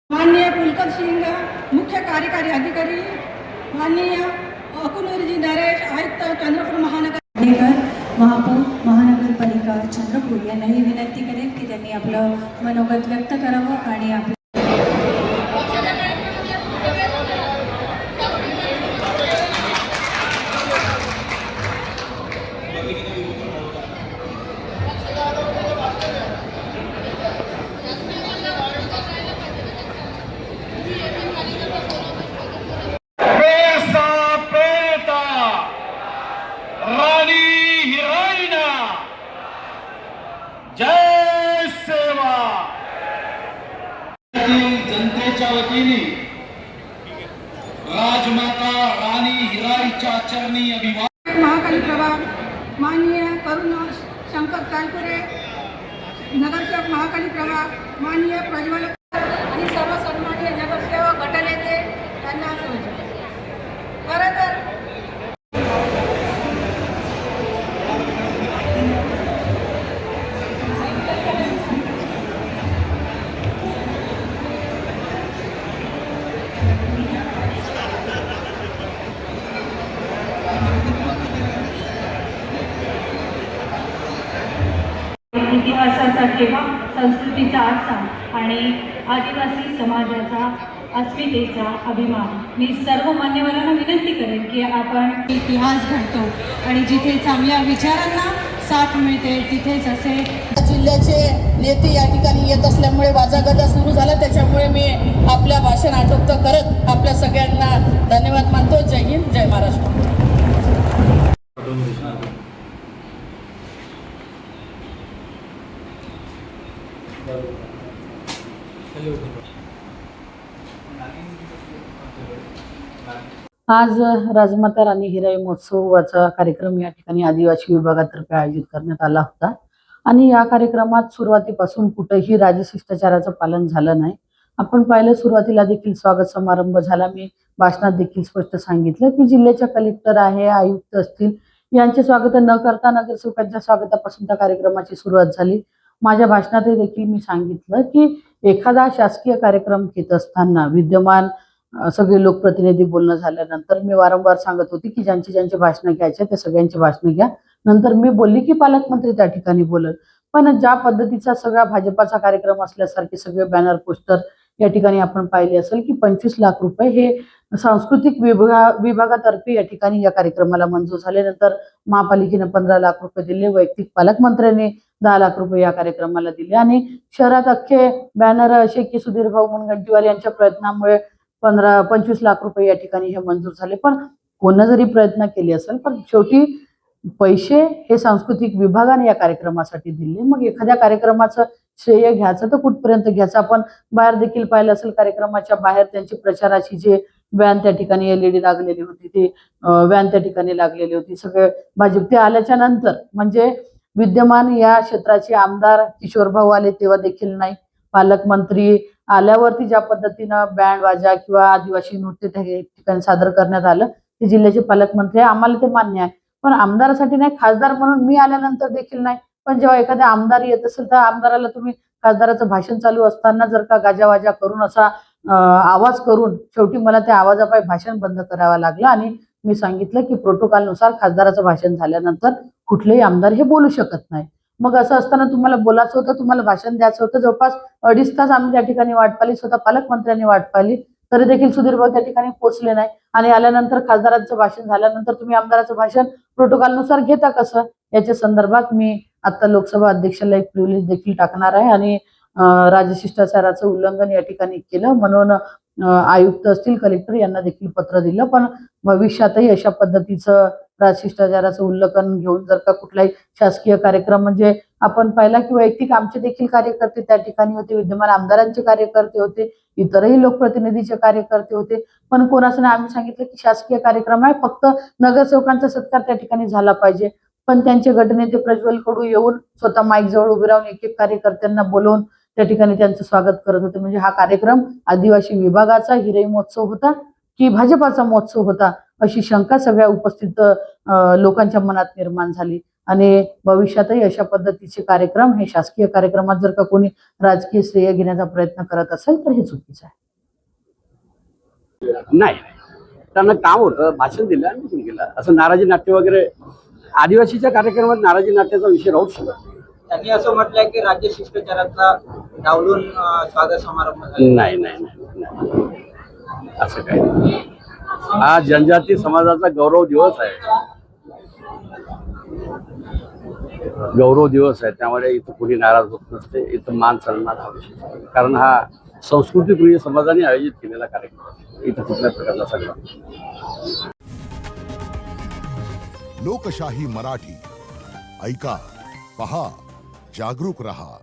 माननीय पुलकर सिंग मुख्य कार्यकारी अधिकारी, माननीय अकुलूरजी नरेश आयुक्त चंद्रपूर महानगर महापौर महानगरपालिका चंद्रपूर यांनाही विनंती करेन की त्यांनी आपलं मनोगत व्यक्त करावं आणि आपलं जय सेवा जनतेच्या वतीने राजमाता राणी हिराईच्या चरणी अभिवादन। महाकाली प्रभाग माननीय करुण शंकर चालपुरे, नगरसेवक महाकाली प्रभाग माननीय प्रज्वल आणि सर्व सन्माननीय नगरसेवक गटनेते यांना खरं तर इतिहासाचा ठेवा, संस्कृतीचा आरसा आणि आदिवासी समाजाचा अस्मितेचा अभिमान। मी सर्व मान्यवरांना विनंती करेन की आपण इतिहास घडतो आणि जिथे चांगल्या विचारांना साथ मिळते तिथेच असे जिल्ह्याचे नेते या ठिकाणी येत असल्यामुळे वाजागाजा सुरू झाला, त्याच्यामुळे मी आपल्या भाषण आटोपत करत आपल्या सगळ्यांना धन्यवाद मानतो। जय हिंद, जय महाराष्ट्र। आज राजमाता राणी हिराई महोत्सवाचा कार्यक्रम या ठिकाणी आदिवासी विभागातर्फे आयोजित करण्यात आला होता आणि या कार्यक्रमात सुरुवातीपासून कुठेही राजशिष्टाचाराचं पालन झालं नाही। आपण पाहिलं, सुरुवातीला देखील स्वागत समारंभ झाला। मी भाषणात देखील स्पष्ट सांगितलं की जिल्ह्याच्या कलेक्टर आहे, आयुक्त असतील, यांचे स्वागत न करता नगरसेवकांच्या स्वागतापासून त्या कार्यक्रमाची सुरुवात झाली। माझ्या भाषणातही देखील मी सांगितलं की एखादा शासकीय कार्यक्रम घेत असताना विद्यमान सगळे लोकप्रतिनिधी बोलणं झाल्यानंतर मी वारंवार सांगत होती की ज्यांची ज्यांची भाषणं घ्यायचे ते सगळ्यांची भाषणं घ्या। नंतर मी बोलली की पालकमंत्री त्या ठिकाणी बोलत, पण ज्या पद्धतीचा सगळा भाजपाचा कार्यक्रम असल्यासारखे सगळे बॅनर पोस्टर या ठिकाणी आपण पाहिले असेल की 25 लाख रुपये हे सांस्कृतिक विभागातर्फे या ठिकाणी या कार्यक्रमाला मंजूर झाले। नंतर महापालिकेने 15 लाख रुपये दिले, वैयक्तिक पालकमंत्र्यांनी 10 लाख रुपये या कार्यक्रमाला दिले आणि शहरात अख्खे बॅनर असे की सुधीर भाऊ मुनगंटीवार यांच्या प्रयत्नामुळे 25 लाख रुपये या ठिकाणी हे मंजूर झाले। पण कोण जरी प्रयत्न केले असेल, पण शेवटी पैसे हे सांस्कृतिक विभागाने या कार्यक्रमासाठी दिले। मग एखाद्या कार्यक्रमाचं श्रेय घ्यायचं तर कुठपर्यंत घ्यायचं? आपण बाहेर देखील पाहिलं असेल, कार्यक्रमाच्या बाहेर त्यांची प्रचाराची जे व्हॅन त्या ठिकाणी एलईडी लागलेली होती, ते व्हॅन त्या ठिकाणी लागलेली होती। सगळे भाजप ते आल्याच्या नंतर म्हणजे विद्यमान या क्षेत्राचे आमदार किशोरभाऊ आले तेव्हा देखील नाही, पालकमंत्री आल्यावरती ज्या पद्धतीनं बँड वाजा किंवा आदिवासी नृत्य त्या ठिकाणी सादर करण्यात आलं, ते जिल्ह्याचे पालकमंत्री आम्हाला ते मान्य आहे, पण आमदारासाठी नाही, खासदार म्हणून मी आल्यानंतर देखील नाही। पण जेव्हा एखादा आमदार येत असेल तर आमदाराला तुम्ही खासदाराचं भाषण चालू असताना जर का गाजावाजा करून असा आवाज करून शेवटी मला त्या आवाजापायी भाषण बंद करावं लागलं आणि मी सांगितलं की प्रोटोकॉलनुसार खासदाराचं भाषण झाल्यानंतर कुठलेही आमदार हे बोलू शकत नाही। मग असं असताना तुम्हाला बोलायचं होतं, तुम्हाला भाषण द्यायचं होतं, जवळपास 2.5 तास आम्ही त्या ठिकाणी वाट पाहिली, स्वतः पालकमंत्र्यांनी वाट पाहिली, तरी देखील सुधीर भाऊ त्या ठिकाणी पोहोचले नाही। आणि आल्यानंतर खासदारांचं भाषण झाल्यानंतर तुम्ही आमदाराचं भाषण प्रोटोकॉलनुसार घेता कसं? याच्या संदर्भात मी आता लोकसभा अध्यक्षाला एक प्रिव्हिलेज देखील टाकणार आहे आणि राजशिष्टाचाराचं उल्लंघन या ठिकाणी केलं म्हणून आयुक्त असतील, कलेक्टर यांना देखील पत्र दिलं। पण भविष्यातही अशा पद्धतीचं राजशिष्टाचाराचं उल्लंघन घेऊन जर का कुठलाही शासकीय कार्यक्रम, म्हणजे आपण पाहिला की वैयक्तिक आमचे देखील कार्यकर्ते त्या ठिकाणी होते, विद्यमान आमदारांचे कार्यकर्ते होते, इतरही लोकप्रतिनिधीचे कार्यकर्ते होते, पण कोणाचं नाही। आम्ही सांगितलं की शासकीय कार्यक्रम आहे, फक्त नगरसेवकांचा सत्कार त्या ठिकाणी झाला पाहिजे। पण त्यांचे गटनेते प्रज्वल कडू येऊन स्वतः माईक जवळ उभे राहून एक एक कार्यकर्त्यांना बोलवून त्या ठिकाणी त्यांचं स्वागत करत होते। म्हणजे हा कार्यक्रम आदिवासी विभागाचा हिराई महोत्सव होता की भाजपाचा महोत्सव होता, अशी शंका सगळ्या उपस्थित लोकांच्या मनात निर्माण झाली। आणि भविष्यातही अशा पद्धतीचे कार्यक्रम, हे शासकीय कार्यक्रमात जर का कोणी राजकीय श्रेय घेण्याचा प्रयत्न करत असेल तर हे चुकीचं आहे. नाही, त्यांना काम होतं, भाषण दिलं आणि निघून गेलं. असं नाराजी नाट्य वगैरे आदिवासीच्या कार्यक्रमात नाराजी नाट्याचा विषय राहूच शकत नाही. त्यांनी असं म्हटलंय की राज्य शिष्टाचाराचा डावलून स्वागत समारंभ झाला. नाही नाही नाही, असं काही नाही. हा जनजाती समाजाचा गौरव दिवस आहे, गौरव दिवस आहे. त्यामुळे इथं कोणी नाराज होत नसते. इथं मान सन्मान हा विषय, कारण हा संस्कृतीप्रिय समाजाने आयोजित केलेला कार्यक्रम आहे. इथं कुठल्या प्रकारचा सगळा लोकशाही मराठी ऐका, पहा, जागरूक रहा.